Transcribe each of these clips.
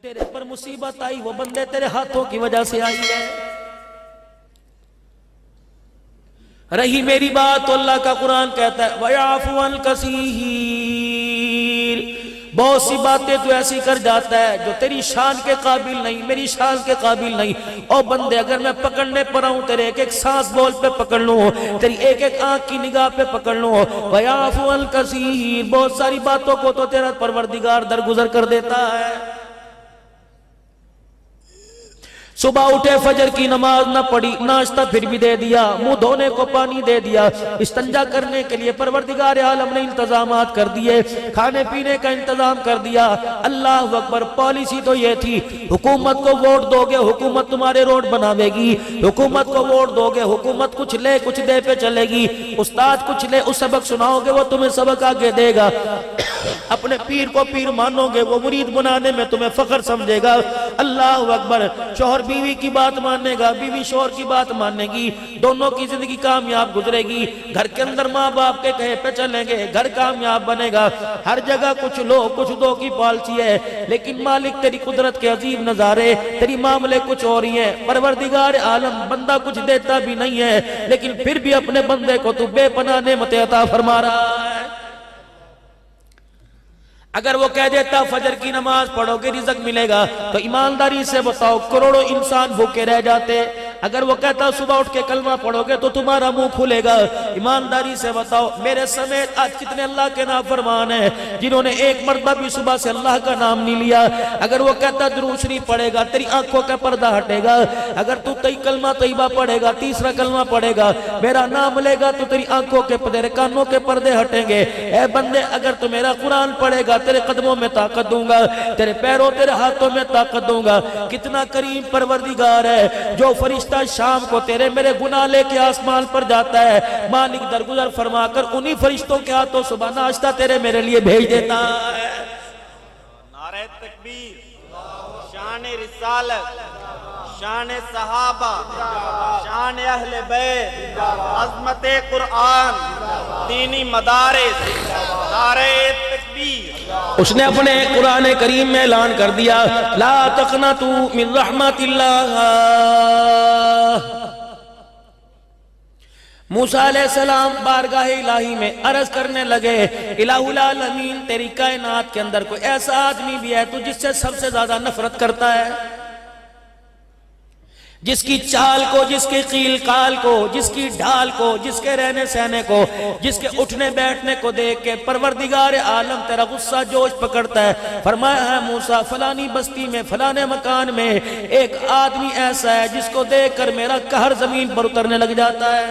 تیرے پر مصیبت آئی وہ بندے تیرے ہاتھوں کی وجہ سے آئی ہے. رہی میری بات تو اللہ کا قرآن کہتا ہے وَيَعْفُوَ عَنْ كَثِيرٍ. بہت سی باتیں تو ایسی کر جاتا ہے جو تیری شان کے قابل نہیں، میری شان کے قابل نہیں. او بندے اگر میں پکڑنے پر آؤں تیرے ایک ایک سانس بول پہ پکڑ لوں، تیری ایک ایک آنکھ کی نگاہ پہ پکڑ لوں. وَيَعْفُوَ عَنْ كَثِيرٍ. بہت ساری باتوں کو تو تیرا پروردگار درگزر کر دیتا ہے. صبح اٹھے فجر کی نماز نہ پڑھی، ناشتہ پھر بھی دے دیا، منہ دھونے کو پانی دے دیا، استنجا کرنے کے لیے پروردگار عالم نے انتظامات کر دیے، کھانے پینے کا انتظام کر دیا. اللہ اکبر. پالیسی تو یہ تھی حکومت کو ووٹ دو گے حکومت تمہارے روڈ بناوے گی، حکومت کو ووٹ دو گے حکومت کچھ لے کچھ دے پہ چلے گی، استاد کچھ لے اس سبق سناؤ گے وہ تمہیں سبق آگے دے گا، اپنے پیر کو پیر مانو گے وہ مرید بنانے میں تمہیں فخر سمجھے گا. اللہ اکبر. شوہر بیوی کی بات ماننے گا، بیوی شوہر کی بات ماننے گی، دونوں کی زندگی کامیاب گزرے گی. گھر کے اندر ماں باپ کے کہے پہ چلیں گے، گھر کامیاب بنے گا. ہر جگہ کچھ لو کچھ دو کی پالیسی ہے، لیکن مالک تیری قدرت کے عظیم نظارے، تیری معاملے کچھ اور ہی ہیں. پروردگار عالم بندہ کچھ دیتا بھی نہیں ہے، لیکن پھر بھی اپنے بندے کو تو بے پناہ نعمت عطا فرما رہا ہے. اگر وہ کہہ دیتا فجر کی نماز پڑھو گے رزق ملے گا تو ایمانداری سے بتاؤ کروڑوں انسان بھوکے رہ جاتے. اگر وہ کہتا صبح اٹھ کے کلمہ پڑھو گے تو تمہارا منہ کھلے گا. ایمانداری سے بتاؤ میرے سمیت آج کتنے اللہ کے نافرمان ہیں جنہوں نے ایک مرتبہ بھی صبح سے اللہ کا نام نہیں لیا. اگر وہ کہتا درود شریف پڑھے گا تیری آنکھوں کا پردہ ہٹے گا. اگر تو کلمہ طیبہ پڑھے گا تیسرا کلمہ پڑھے گا میرا نام لے گا تو تیری آنکھوں کے تیرے کانوں کے پردے ہٹیں گے. اے بندے اگر تو میرا قرآن پڑھے گا تیرے قدموں میں طاقت دوں گا، تیرے پیروں تیرے ہاتھوں میں طاقت دوں گا. کتنا کریم پروردگار ہے جو فرشتہ شام کو تیرے میرے گناہ لے کے آسمان پر جاتا ہے، مالک درگزر فرما کر انہی فرشتوں کے ہاتھوں صبح ناشتہ تیرے میرے لیے بھیج دیتا ہے. نعرہ تکبیر، شان رسالت، شان صحابہ، شان اہل بیت، عظمت قرآن، دینی مدارس. نعرہ تکبیر. اس نے اپنے قرآن کریم میں اعلان کر دیا لا تقنطوا من رحمت اللہ. موسیٰ علیہ السلام بارگاہ الہی میں عرض کرنے لگے الہ العالمین تیری کائنات کے اندر کوئی ایسا آدمی بھی ہے تو جس سے سب سے زیادہ نفرت کرتا ہے، جس کی چال کو، جس کے قیل قال کو، جس کی ڈھال کو، جس کے رہنے سہنے کو، جس کے اٹھنے بیٹھنے کو دیکھ کے پروردگار عالم تیرا غصہ جوش پکڑتا ہے. فرمایا ہے موسیٰ فلانی بستی میں فلانے مکان میں ایک آدمی ایسا ہے جس کو دیکھ کر میرا قہر زمین پر اترنے لگ جاتا ہے.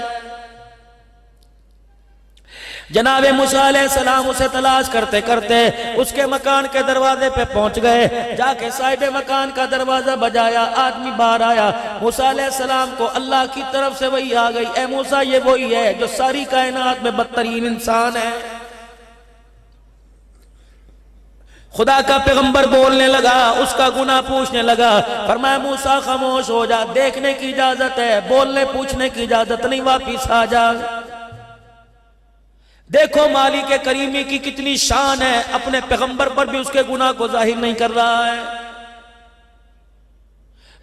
جناب موسیٰ علیہ السلام اسے تلاش کرتے کرتے اس کے مکان کے دروازے پہ پہنچ گئے. جا کے صاحب مکان کا دروازہ بجایا، آدمی باہر آیا. موسیٰ علیہ السلام کو اللہ کی طرف سے وہی آ گئی اے موسیٰ یہ وہی ہے جو ساری کائنات میں بدترین انسان ہے. خدا کا پیغمبر بولنے لگا، اس کا گناہ پوچھنے لگا. فرمایا موسیٰ خاموش ہو جا، دیکھنے کی اجازت ہے، بولنے پوچھنے کی اجازت نہیں، واپس آ جا. دیکھو مالک کریمی کی کتنی شان ہے، اپنے پیغمبر پر بھی اس کے گناہ کو ظاہر نہیں کر رہا ہے.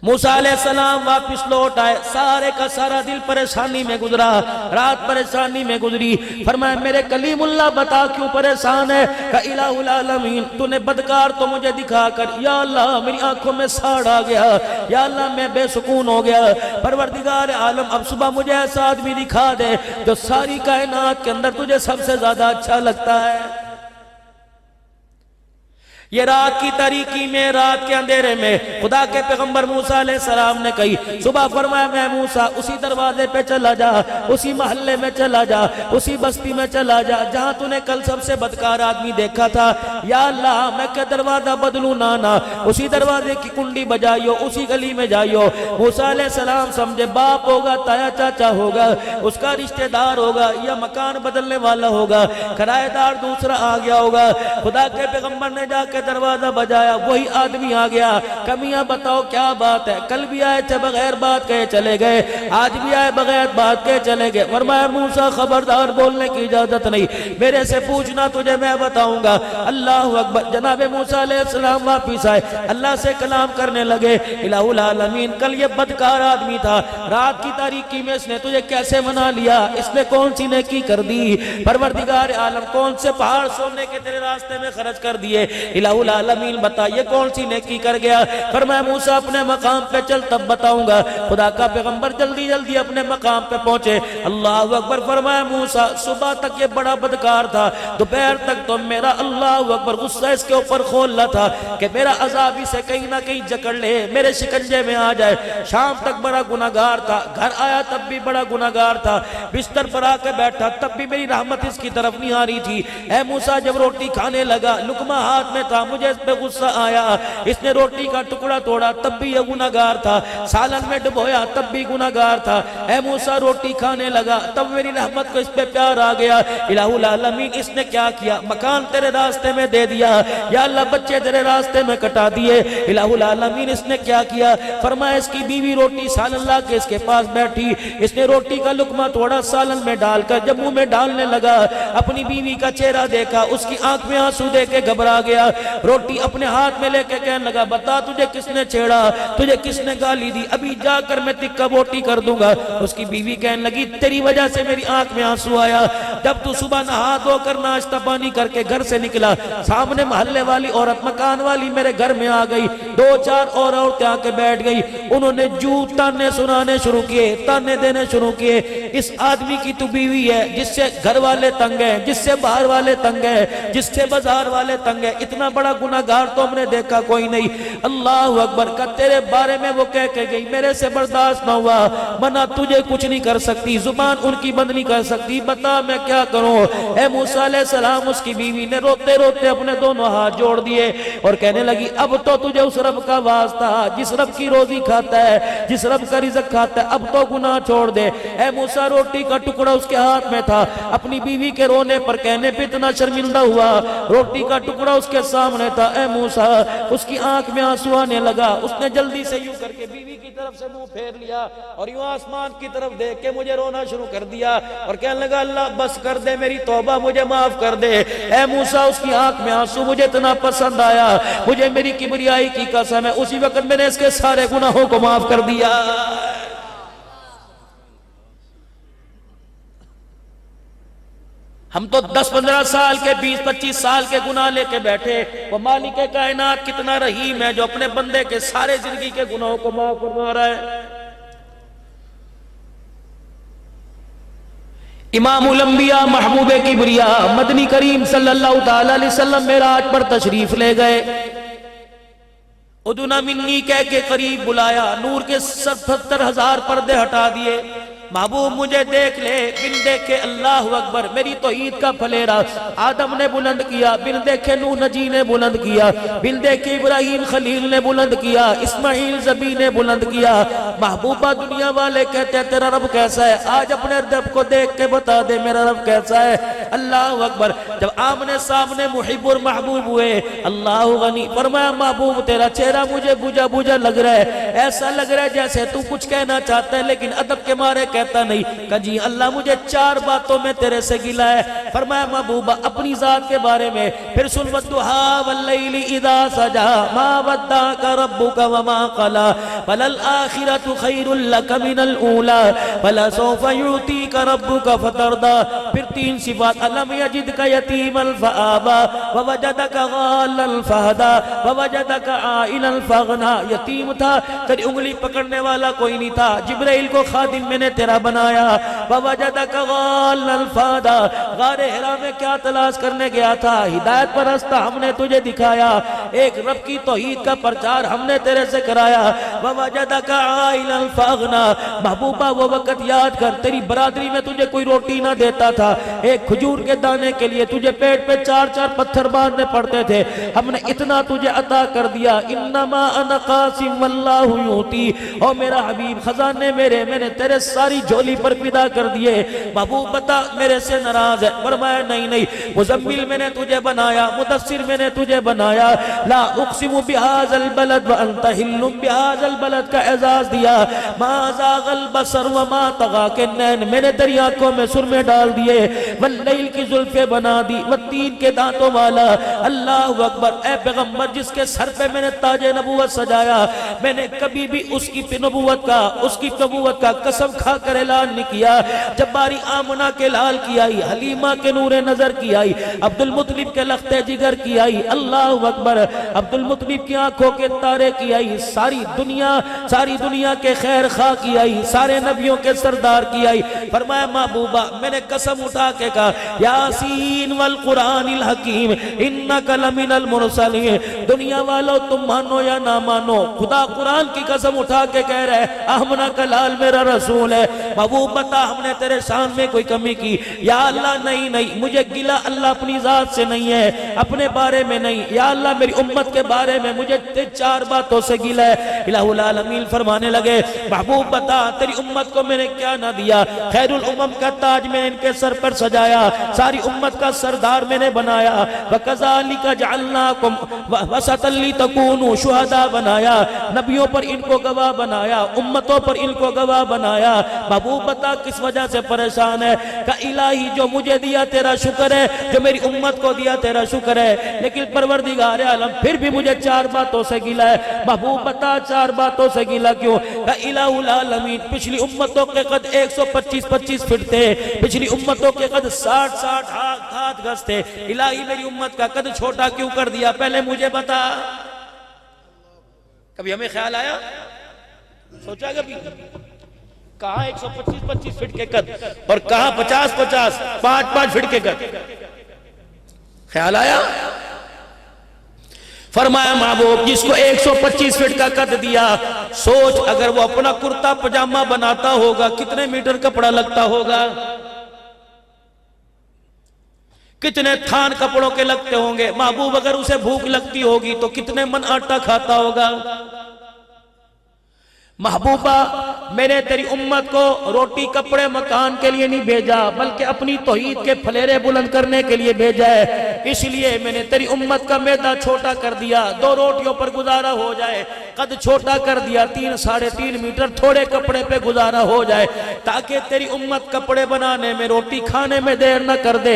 موسیٰ علیہ السلام واپس لوٹ آئے. سارے کا سارا دل پریشانی میں گزرا، رات پریشانی میں گزری. فرمایا میرے کلیم اللہ بتا کیوں پریشان ہے؟ کہ الہ العالمین تو نے بدکار تو مجھے دکھا کر یا اللہ میری آنکھوں میں ساڑ آ گیا، یا اللہ میں بے سکون ہو گیا. پروردگار عالم اب صبح مجھے ایسا آدمی دکھا دے جو ساری کائنات کے اندر تجھے سب سے زیادہ اچھا لگتا ہے. یہ رات کی تاریکی میں، رات کے اندھیرے میں خدا کے پیغمبر موسیٰ علیہ السلام نے کہی صبح فرمایا میں موسیٰ اسی دروازے پہ چلا جا، اسی محلے میں چلا جا، اسی بستی میں چلا جا جہاں تو نے کل سب سے بدکار آدمی دیکھا تھا. یا اللہ میں کہ دروازہ بدلوں نانا، اسی دروازے کی کنڈی بجائیو، اسی گلی میں جائیو. موسیٰ علیہ السلام سمجھے باپ ہوگا، تایا چاچا ہوگا، اس کا رشتہ دار ہوگا یا مکان بدلنے والا ہوگا، کرایہ دار دوسرا آ گیا ہوگا. خدا کے پیغمبر نے جا کے کے دروازہ بجایا، وہی آدمی آ گیا، کمیاں بتاؤ کیا بات ہے، کل بھی آئے تھے بغیر بات کہے چلے گئے، آج بھی آئے بغیر بات کہے چلے گئے۔ فرمایا موسیٰ خبردار بولنے کی اجازت نہیں، میرے سے پوچھنا تجھے میں بتاؤں گا۔ اللہ اکبر۔ جناب موسیٰ علیہ السلام واپس آئے، اللہ سے کلام کرنے لگے، الہ العالمین کل یہ بدکار آدمی تھا، رات کی تاریکی میں اس نے تجھے کیسے منا لیا، اس نے کون سی نیکی کر دی، پروردگار عالم کون سے پہاڑ سونے کے تیرے راستے میں خرچ کر دیے، الہ العالمین بتا یہ کون سی نیکی کر گیا۔ فرمایا موسیٰ اپنے مقام پہ چل تب بتاؤں گا۔ خدا کا پیغمبر جلدی جلدی اپنے مقام پہ پہنچے، اللہ اکبر۔ فرمایا موسیٰ صبح تک یہ بڑا بدکار تھا، دوپہر تک تو میرا اللہ اکبر غصہ اس کے اوپر کھولنا تھا کہ میرا عذاب اسے کہیں نہ کہیں جکڑ لے، میرے شکنجے میں آ جائے۔ شام تک بڑا گناہگار تھا، گھر آیا تب بھی بڑا گناہگار تھا، بستر پر آ کے بیٹھا تب بھی میری رحمت اس کی طرف نہیں آ رہی تھی۔ اے موسیٰ جب روٹی کھانے لگا لقمہ ہاتھ میں تھا، مجھے اس پہ غصہ آیا، اس نے روٹی کا ٹکڑا توڑا تب بھی یہ گناہگار تھا، سالن میں ڈبویا تب بھی گناہگار تھا۔ اے موسیٰ روٹی کھانے لگا تب میری رحمت کو اس پہ پیار آ گیا، الہ العالمین اس نے کیا کیا، مکان تیرے راستے میں دے دیا، یا اللہ بچے تیرے راستے میں کٹا دیے، الہ العالمین اس نے کیا کیا۔ فرمایا اس کی بیوی روٹی سالن لا کے اس کے پاس بیٹھی، اس نے روٹی کا لقمہ توڑا سالن میں ڈال کر جب منہ میں ڈالنے لگا، اپنی بیوی کا چہرہ دیکھا، اس کی آنکھ میں آنسو دے کے گھبرا گیا، روٹی اپنے ہاتھ میں لے کے کہنے لگا بتا تجھے کس نے چھیڑا، تجھے کس نے گالی دی، ابھی جا کر میں تکہ بوٹی کر دوں گا۔ اس کی بیوی کہنے لگی تیری وجہ سے میری آنکھ میں آنسو آیا، جب تو صبح نہا دھو کر ناشتہ پانی کر کے گھر سے نکلا، سامنے محلے والی عورت مکان والی میرے گھر میں آ گئی، دو چار اور عورتیں آ کے بیٹھ گئی، انہوں نے جو تانے سنانے شروع کیے، تانے دینے شروع کیے، اس آدمی کی تو بیوی ہے جس سے گھر والے تنگ ہیں، جس سے باہر والے تنگ ہیں، جس سے بازار والے تنگ ہیں، اتنا بڑا گناہگار تو ہم نے دیکھا کوئی نہیں۔ اللہ اکبر کا تیرے بارے میں وہ کہہ کے گئی میرے سے برداشت نہ ہوا، منع تجھے کچھ نہیں کر سکتی، زبان ان کی بند نہیں کر سکتی، بتا میں کیا کروں۔ اے موسیٰ علیہ السلام اس کی بیوی نے روتے روتے اپنے دونوں ہاتھ جوڑ دیے اور کہنے لگی اب تو تجھے اس رب کا واسطہ جس رب کی روزی کھاتا ہے، جس رب کا رزق کھاتا ہے، اب تو گناہ چھوڑ دے۔ اے موسیٰ روٹی کا ٹکڑا اس کے ہاتھ میں تھا، اپنی بیوی کے رونے پر کہنے پہ اتنا شرمندہ ہوا، روٹی کا ٹکڑا اس کے سامنے تھا۔ اے موسیٰ اس کی آنکھ میں آنسو آنے لگا، اس نے جلدی سے یوں کر کے بیوی کی طرف سے منہ پھیر لیا اور یوں آسمان کی طرف دیکھ کے مجھے رونا شروع کر دیا اور کہنے لگا اللہ بس کر دے، میری توبہ مجھے معاف کر دے۔ اے موسیٰ اس کی آنکھ میں آنسو مجھے اتنا پسند آیا، مجھے میری کبریائی کی قسم ہے اسی وقت میں نے اس کے سارے گناہوں کو معاف کر دیا۔ ہم تو 10-15 سال کے 20-25 سال کے گناہ لے کے بیٹھے، وہ مالک کائنات کتنا رحیم ہے جو اپنے بندے کے سارے زندگی کے گناہوں کو معاف فرما رہا ہے۔ امام الانبیاء محبوب کبریاء مدنی کریم صلی اللہ تعالی علیہ وسلم معراج پر تشریف لے گئے، ادنا منی کہہ کے قریب بلایا، نور کے 70,000 پردے ہٹا دیے، محبوب مجھے دیکھ لے، بن دیکھے اللہ اکبر میری توحید کا پھلیرا آدم نے بلند کیا، بن دیکھے نوح نجی نے بلند کیا، بن دیکھے ابراہیم خلیل نے بلند کیا، اسماعیل ذبی نے بلند کیا۔ محبوبہ دنیا والے کہتے ہیں تیرا رب کیسا ہے، آج اپنے رب کو دیکھ کے بتا دے میرا رب کیسا ہے۔ اللہ اکبر جب آمنے سامنے محب اور محبوب ہوئے، اللہ غنی فرمایا محبوب تیرا چہرہ مجھے بجھا بجھا لگ رہا ہے، ایسا لگ رہا ہے جیسے تو کچھ کہنا چاہتا ہے لیکن ادب کے مارے کہتا نہیں۔ کہا جی اللہ مجھے 4 باتوں میں تیرے سے گلا ہے۔ فرمایا محبوبہ اپنی ذات کے بارے میں، پھر سن والضحیٰ واللیل اذا سجا ما ودعک ربک وما قلا وللآخرۃ خیر لک من الاولی ولسوف یعطیک ربک فترضی۔ پھر 3 صفات، الم یجدک یتیما فآوی ووجدک ضالا فہدی ووجدک عائلا فاغنی۔ یتیم تھا، تیری انگلی پکڑنے والا کوئی نہیں تھا، جبرائیل کو خادم میں نے تیرا بنایا۔ ووجدک ضالا فہدی، غار حرا میں کیا تلاش کرنے گیا تھا، ہدایت پر راستہ ہم نے تجھے دکھایا، ایک رب کی توحید کا پرچار ہم نے تیرے سے کرایا۔ ووجدک عائلا فاغنی، محبوبہ وہ وقت یاد کر تیری برادری برادری میں تجھے کوئی روٹی نہ دیتا تھا، ایک کھجور کے دانے کے لیے تجھے پیٹ پہ 4 پتھر باندھنے پڑتے تھے، ہم نے اتنا تجھے عطا کر دیا۔ انما انا قاسم واللہ یوتی، او میرا حبیب خزانے میرے میں نے تیرے ساری جھولی پر پیدا کر دیے، محبوب بتا میرے سے ناراض ہے؟ فرمایا نہیں نہیں، مزمل میں نے تجھے بنایا، مدثر میں نے تجھے بنایا، لا اقسم بہذا البلد وانت حل بہذا البلد کا اعزاز دیا، ما زاغ البصر وما طغى کے نین میں نے تیری آنکھوں میں سرمے ڈال دیے، واللیل کی زلفیں بنا دی، والتین کے دانتوں والا، اللہ اکبر۔ اے پیغمبر جس کے سر پہ میں نے تاج نبوت سجایا، میں نے کبھی بھی اس کی نبوت کا قسم کھا کر اعلان نہیں کیا۔ جب باری آمنہ کے لال کی آئی، حلیمہ کے نور نظر کی آئی، عبد المطلب کے لخت جگر کی آئی، اللہ اکبر، عبد المطلب کی آنکھوں کے تارے کی آئی، ساری دنیا کے خیر خواہ کی آئی، سارے نبیوں کے سردار کی آئی۔ فرمایا محبوبہ میں نے قسم اٹھا کے کہا یاسین والقرآن الحکیم انک لمن المرسلین، دنیا والو تم مانو یا نہ مانو، خدا قرآن کی قسم اٹھا کے کہہ رہے آمنہ کا لال میرا رسول ہے۔ محبوب بتا ہم نے تیرے شان میں کوئی کمی کی؟ یا اللہ نہیں، مجھے گلہ اللہ اپنی ذات سے نہیں ہے، اپنے بارے میں نہیں، یا اللہ میری امت کے بارے میں مجھے 4 باتوں سے گلہ ہے۔ الہ العالمین فرمانے لگے محبوب بتا تیری امت کو میں نے کیا نہ دیا؟ خیر الامم کا تاج میں نے ان کے سر پر سجایا، ساری امت کا سردار میں نے بنایا، وَكَذَلِكَ جَعَلْنَاكُمْ وَسَطًا لِتَكُونُوا شُهَدَاءَ بنایا، نبیوں پر ان کو گواہ بنایا، امتوں پر ان کو گواہ بنایا۔ محبوب بتا کس وجہ سے پریشان ہے؟ کہ الہی جو مجھے دیا تیرا شکر ہے، جو میری امت کو دیا تیرا شکر ہے، لیکن پروردگار عالم پھر بھی مجھے 4 باتوں سے گلہ ہے۔ محبوب بتا 4 باتوں سے گلہ کیوں؟ کہ الہ العالمین پچھلی امتوں کے قد 125 فٹ تھے، پچھلی امتوں کے قد 60 ہاتھ گز تھے، الہی میری امت کا قد چھوٹا کیوں کر دیا؟ پہلے مجھے بتا۔ کبھی ہمیں خیال آیا؟ سوچا کبھی؟ کہاں 125 فٹ کے قد اور کہاں 50 5 فٹ کے قد؟ خیال آیا؟ فرمایا محبوب جس کو 125 فٹ کا قد دیا، سوچ اگر وہ اپنا کرتا پجامہ بناتا ہوگا کتنے میٹر کپڑا لگتا ہوگا؟ کتنے تھان کپڑوں کے لگتے ہوں گے؟ محبوب اگر اسے بھوک لگتی ہوگی تو کتنے من آٹا کھاتا ہوگا؟ محبوبہ میں نے تیری امت کو روٹی کپڑے مکان کے لیے نہیں بھیجا، بلکہ اپنی توحید کے پھلیرے بلند کرنے کے لیے بھیجا ہے۔ اس لیے میں نے تیری امت کا میدہ چھوٹا کر دیا، 2 روٹیوں پر گزارا ہو جائے، قد چھوٹا کر دیا، 3-3.5 میٹر تھوڑے کپڑے پہ گزارا ہو جائے، تاکہ تیری امت کپڑے بنانے میں روٹی کھانے میں دیر نہ کر دے،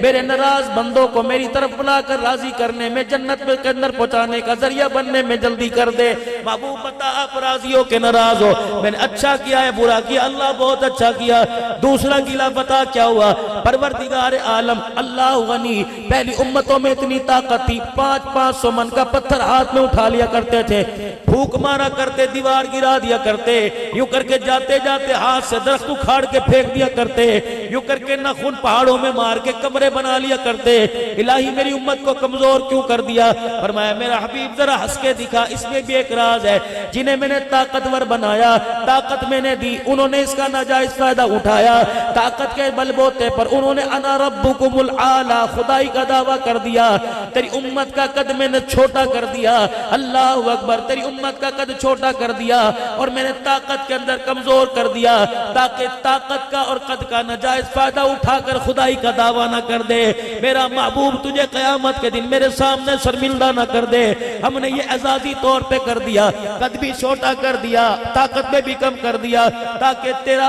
میرے ناراض بندوں کو میری طرف بلا کر راضی کرنے میں، جنت کے اندر پہنچانے کا ذریعہ بننے میں جلدی کر دے۔ محبوب بتا آپ راضیوں کے ناراض ہو؟ میں نے اچھا کیا ہے برا کیا؟ اللہ بہت اچھا کیا۔ دوسرا گلہ بتا کیا ہوا؟ پروردگار عالم اللہ غنی، پہلی امتوں میں اتنی طاقت تھی، 500 من کا پتھر ہاتھ میں اٹھا لیا کرتے تھے، پھوک مارا کرتے، دیوار گرا دیا کرتے، یوں کر کے جاتے جاتے ہاتھ سے درخت اکھاڑ کے پھینک دیا کرتے، یوں کر کے ناخن پہاڑوں میں مار کے کمرے بنا لیا کرتے۔ الہی میری امت کو کمزور کیوں کر دیا؟ فرمایا میرا حبیب ذرا ہنس کے دکھا، اس میں بھی ایک راز ہے۔ جنہیں میں نے طاقتور بنایا، طاقت میں نے دی، انہوں نے اس کا ناجائز فائدہ اٹھایا، طاقت کے بل بوتے پر انہوں نے انا ربکم العالی خدائی کا دعویٰ کر دیا۔ تیری امت کا قد میں نے چھوٹا کر دیا، اللہ اکبر، تیری امت کا قد چھوٹا کر دیا اور میں نے طاقت کے اندر کمزور کر دیا، تاکہ طاقت کا اور قد کا ناجائز فائدہ اٹھا کر خدائی کا دعویٰ نہ کر دے۔ میرا محبوب تجھے قیامت کے دن میرے سامنے شرمندہ نہ کر دے۔ ہم نے یہ اعزازی طور پہ کر دیا، قد بھی چھوٹا کر دیا، طاقت میں بھی کم کر دیا، تاکہ تیرا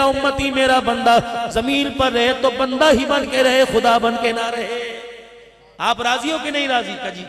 امتی میرا بندہ زمین پر رہے تو بندہ ہی بن کے رہے، خدا بن کے نہ رہے۔ آپ راضی ہو کہ نہیں راضی؟ جی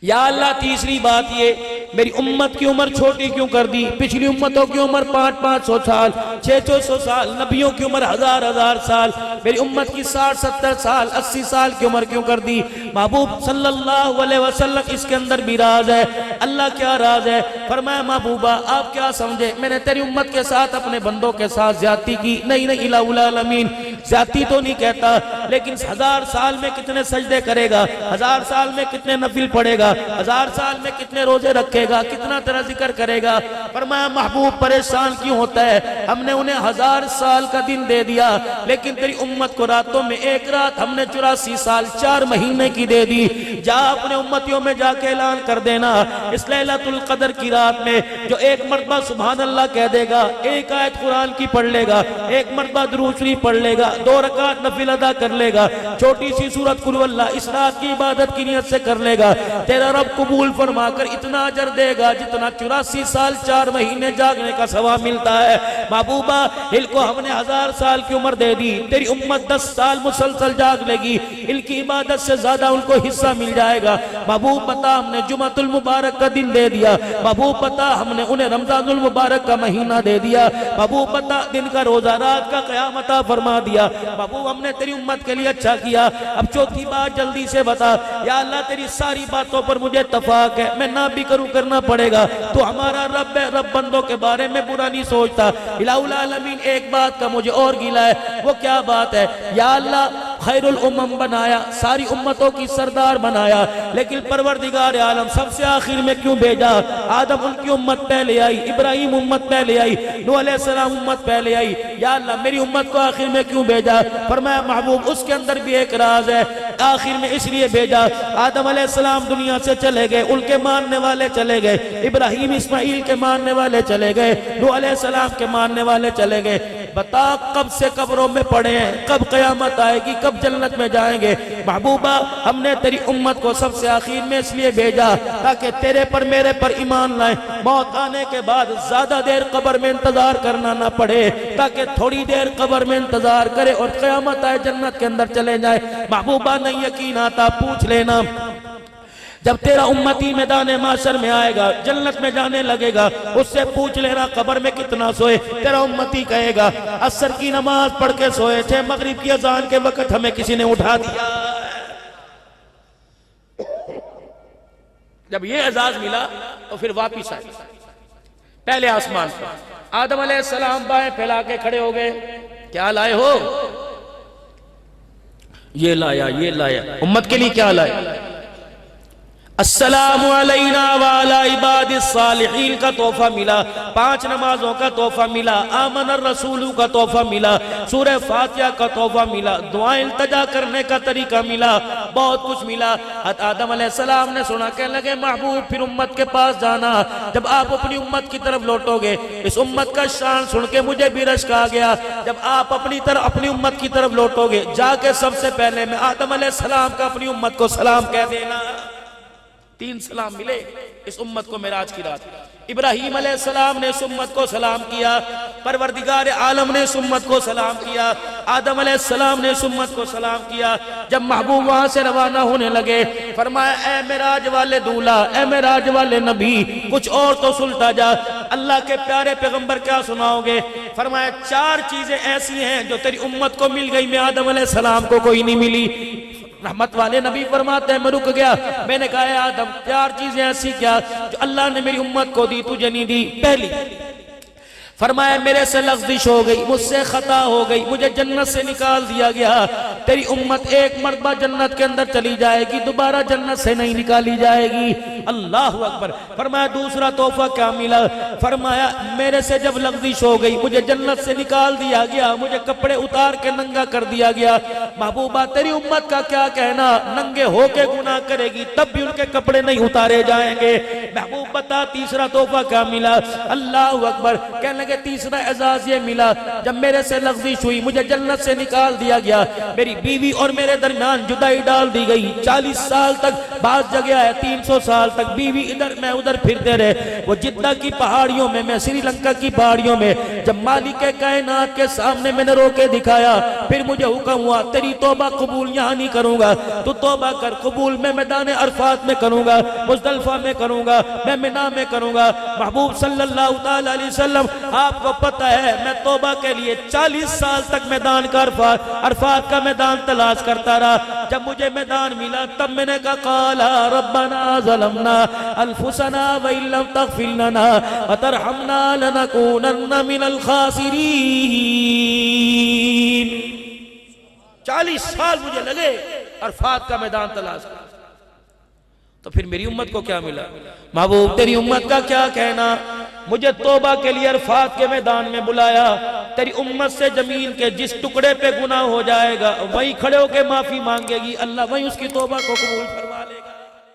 یا اللہ تیسری بات یہ، میری امت کی عمر چھوٹی کیوں کر دی؟ پچھلی امتوں کی عمر 500 سال، 600 سال، نبیوں کی عمر 1000 سال، میری امت کی 60-70 سال، 80 سال کی عمر کیوں کر دی؟ محبوب صلی اللہ علیہ وسلم اس کے اندر بھی راز ہے۔ اللہ کیا راز ہے؟ فرمایا محبوبہ آپ کیا سمجھے میں نے تیری امت کے ساتھ اپنے بندوں کے ساتھ زیادتی کی؟ نہیں الہ العالمین، زیادتی تو نہیں کہتا، لیکن 1000 سال میں کتنے سجدے کرے گا، 1000 سال میں کتنے نفل پڑھے گا، 1000 سال میں کتنے روزے رکھے گا، کتنا تیرا ذکر کرے گا۔ فرمایا محبوب پریشان کیوں ہوتا ہے؟ ہم نے انہیں 1000 سال کا دن دے دیا، لیکن تیری امت کو راتوں میں ایک رات ہم نے 84 سال 4 مہینے کی دے دی۔ جا اپنے امتیوں میں جا کے اعلان کر دینا، اس لیلۃ القدر کی رات میں جو ایک مرتبہ سبحان اللہ کہہ دے گا، ایک آیت قرآن کی پڑھ لے گا، ایک مرتبہ درود شریف پڑھ لے گا، 2 رکعت نفل ادا کر لے گا، چھوٹی سی سورت قل اللہ اس رات کی عبادت کی نیت سے کر لے گا، تیرا رب قبول فرما کر اتنا اجر دے گا جتنا 84 سال 4 مہینے جاگنے کا ثواب ملتا ہے۔ محبوبہ ان کو ہم نے 1000 سال کی عمر دے دی، تیری امت 10 سال مسلسل جاگ لے گی، ان کی عبادت سے زیادہ ان کو حصہ مل جائے گا۔ محبوب بتا ہم نے جمعۃ المبارک کا دن دے دیا، محبوب بتا ہم نے انہیں رمضان المبارک کا مہینہ دے دیا، محبوب بتا دن کا روزہ رات کا قیام عطا فرما دیا۔ محبوب ہم نے تیری امت کے لیے اچھا کیا۔ اب چوتھی بات جلدی سے بتا، یا اللہ تیری ساری باتوں پر مجھے اتفاق ہے، میں نہ بھی کروں کرنا پڑے گا، تو ہمارا رب ہے، رب بندوں کے بارے میں برا نہیں سوچتا۔ الہ العالمین ایک بات کا مجھے اور گیلا ہے، وہ کیا بات ہے؟ یا اللہ خیر الامم بنایا، ساری امتوں کی سردار بنایا، لیکن پروردگار عالم سب سے آخر میں کیوں بھیجا؟ آدم ان کی امت پہلے آئی، ابراہیم امت پہلے آئی، نوح علیہ السلام امت پہلے آئی، یا اللہ میری امت کو آخر میں کیوں بھیجا؟ فرمایا محبوب اس کے اندر بھی ایک راز ہے، آخر میں اس لیے بھیجا، آدم علیہ السلام دنیا سے چلے گئے، ان کے ماننے والے چلے گئے، ابراہیم اسماعیل کے ماننے والے چلے گئے، نوح علیہ السلام کے ماننے والے چلے گئے۔ بتا کب سے قبروں میں پڑے ہیں، کب قیامت آئے گی، کب جنت میں جائیں گے؟ محبوبہ ہم نے تیری امت کو سب سے آخر میں اس لیے بھیجا تاکہ تیرے پر میرے پر ایمان لائیں، موت آنے کے بعد زیادہ دیر قبر میں انتظار کرنا نہ پڑے، تاکہ تھوڑی دیر قبر میں انتظار کرے اور قیامت آئے جنت کے اندر چلے جائے۔ محبوبہ نہیں یقین آتا پوچھ لینا، جب تیرا امتی میدان معاشر میں آئے گا، جنت میں جانے لگے گا، اس سے پوچھ لینا قبر میں کتنا سوئے، تیرا امتی کہے گا عصر کی نماز پڑھ کے سوئے تھے، مغرب کی اذان کے وقت ہمیں کسی نے اٹھا دیا۔ جب یہ اعزاز ملا تو پھر واپس آئے پہلے آسمان پر، آدم علیہ السلام بائیں پھیلا کے کھڑے ہو گئے، کیا لائے ہو؟ یہ لایا، یہ لایا، امت کے لیے کیا لائے؟ السلام علینا وعلی عباد الصالحین کا تحفہ ملا، 5 نمازوں کا تحفہ ملا، آمن الرسول کا تحفہ ملا، سورہ فاتحہ کا تحفہ ملا، دعائیں التجا کرنے کا طریقہ ملا، بہت کچھ ملا۔ آدم علیہ السلام نے سنا، کہنے لگے محبوب پھر امت کے پاس جانا، جب آپ اپنی امت کی طرف لوٹو گے، اس امت کا شان سن کے مجھے بھی رشک آ گیا، جب آپ اپنی امت کی طرف لوٹو گے، جا کے سب سے پہلے میں آدم علیہ السلام کا اپنی امت کو سلام کہہ دینا۔ 3 سلام ملے اس امت کو معراج کی رات۔ ابراہیم علیہ السلام نے اس امت کو سلام کیا، پروردگار عالم نے اس امت کو سلام کیا، آدم علیہ السلام نے اس امت کو سلام کیا۔ جب محبوب وہاں سے روانہ ہونے لگے، فرمایا اے معراج والے دولہ، اے معراج والے نبی، کچھ اور تو سنتا جا، اللہ کے پیارے پیغمبر کیا سناؤ گے؟ فرمایا 4 چیزیں ایسی ہیں جو تیری امت کو مل گئی، میں آدم علیہ السلام کو کوئی نہیں ملی۔ رحمت والے نبی فرماتے ہیں میں رک گیا، میں نے کہا اے آدم 4 چیزیں ایسی کیا جو اللہ نے میری امت کو دی تجھے نہیں دی؟ پہلی، فرمایا میرے سے لغزش ہو گئی، مجھ سے خطا ہو گئی، مجھے جنت سے نکال دیا گیا، تیری امت ایک مرتبہ جنت کے اندر چلی جائے گی، دوبارہ جنت سے نہیں نکالی جائے گی۔ اللہ اکبر۔ فرمایا دوسرا تحفہ کیا ملا؟ فرمایا میرے سے جب لغزش ہو گئی، مجھے جنت سے نکال دیا گیا، مجھے کپڑے اتار کے ننگا کر دیا گیا۔ محبوبہ تیری امت کا کیا کہنا، ننگے ہو کے گناہ کرے گی تب بھی ان کے کپڑے نہیں اتارے جائیں گے۔ محبوب بتا تیسرا تحفہ کیا ملا؟ اللہ اکبر۔ کہنے لگے تیسرا اعزاز یہ ملا، جب میرے سے لغزش ہوئی، مجھے جنت سے نکال دیا گیا، میری بیوی اور میرے درمیان جدائی ڈال دی گئی، 40 سال تک، بعض جگہ ہے 300 سال تک بیوی ادھر میں ادھر پھرتے رہے، وہ جدہ کی پہاڑیوں میں سری لنکا کی پہاڑیوں میں، جب مالک کائنات کے سامنے میں نے رو کے دکھایا، پھر مجھے حکم ہوا تیری توبہ قبول یہاں نہیں کروں گا، تو توبہ کر، قبول میں میدان عرفات میں کروں گا، مزدلفہ میں کروں گا، میں منی میں کروں گا۔ محبوب صلی اللہ علیہ وسلم آپ کو پتہ ہے میں توبہ کے لیے 40 سال تک میدان کا عرفات کا میدان تلاش کرتا رہا، جب مجھے میدان ملا تب میں نے کہا قال ربنا ظلمنا انفسنا وان لم تغفر لنا وترحمنا لنكونن من الخاسرین۔ 40 سال مجھے لگے عرفات کا میدان تلاش کر، تو پھر میری امت کو کیا ملا؟ محبوب تیری امت کا کیا کہنا، مجھے توبہ کے لیے عرفات کے میدان میں بلایا، تیری امت سے زمین کے جس ٹکڑے پہ گناہ ہو جائے گا وہیں کھڑے ہو کے معافی مانگے گی، اللہ وہیں اس کی توبہ کو قبول کر